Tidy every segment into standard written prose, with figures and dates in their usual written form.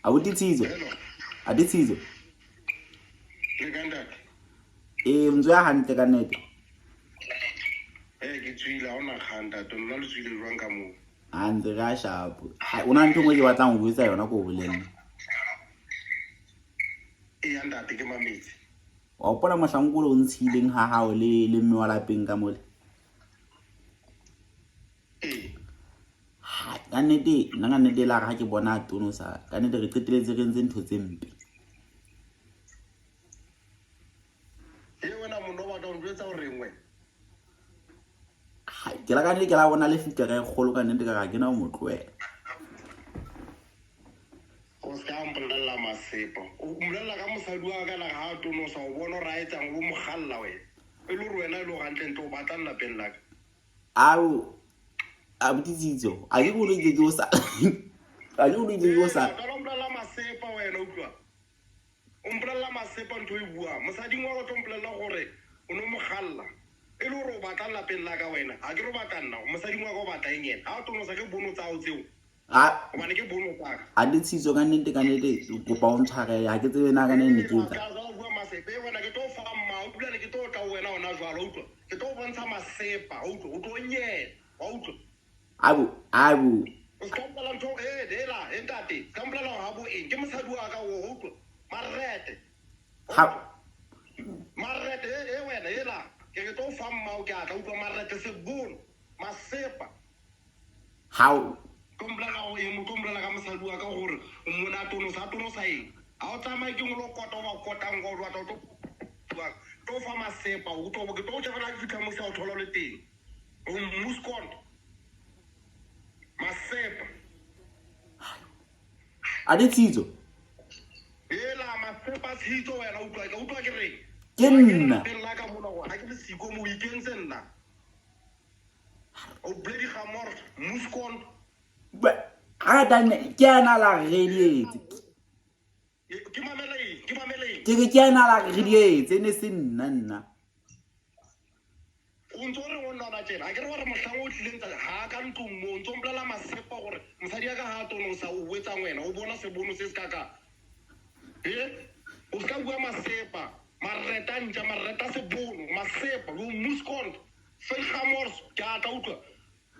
Abuti Tsizo. Adi Tsizo. Mzwe ya hantle ka nnete. Ke tswile ha ona khanda to nna le tswile jwang ka mo. Ntse ka sharp. Una ntho ngwe ke batlang go botsa yona ko boleng. Ntate ke mametse. Wa opola mohlankolo o ntshileng ha hao le mme wa lapeng ka mole. Ka nnete nna ka nnete la ga ke bona tono sa ka nnete re qeteletse re ntse ntho tse mpe. Wena mono ba tla ntwetsa hore ngwe. Ke la ka nnete ke la bona le fitla ga kgolo ka nnete ka ga ke na o motloela. O ska mpolela masepa. O mpolela ka mosadi wa ka la ga tono sa o bona ra etsang go mogalla wena. E le re wena e le gantle ntwe o batla nna peng la ka. Ao abuti Tsizo a ke go le ke o sa a ke go le ke o sa ka mpolela masepa wena utlwa. O mpolela masepa ntwe e bua mosadi ngwa go tlo mpolela gore o no mogalla. E le re o batla nna peng la ka wena. Ha ke re batla nna mosadi ngwa go batla eng ena. Ha tono sa ke bono tsa o tseo. Bana ke bono tsa ka. A di Tsizo ka nnete go pa o ntshware ha ke tsebe na ka nne ke tsa. Ka go bua masepa wena ke tlo fa mma o dula ke tlo tla wena ona jwalo utlwa. Ke tlo bontsha masepa utlwa o tlo nyela wa utlwa. Abu o ska mpela ntho dela entate ka mpela ha bo eng ke mosadi wa ka o utlwa marete marete wena hela ke tlo fa mma o ke atla utlwa marete se bono masepa how komplela o e mo komplela ka mosadi wa ka gore o mona tono sa eng ha o tsamaya ke ngolo kota wa kotang go rwa to fa masepa o tlo ke tlo tshela ke fitla mo sa o thola le teng o muskonto masepa Adi Tsizo hela masepa tshitso wena utlwa ke reng ke nna la ka mona go ha ke le siko mo ikentse nna o bledi gamor muskon ga dane ke ana la redietse ke mamele ke ke ana la redietse ne se nna o ntse re wona ba tsena a ke re gore mohlang o tlileng tsa ha ka ntlong mo ntse mplela masepa gore mosadi ya ka ha tono sa o wetsa ngwena o bona se bono se se kaka o ska bua masepa mareta ntja mareta se bono masepa o muskon fel gamors ke atla utlwa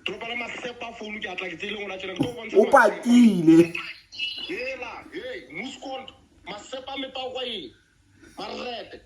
tropa le masepa phone ke atla ke tsile ngona tsena ke tlo bontsha o pakile hela muskon masepa me pa go e marete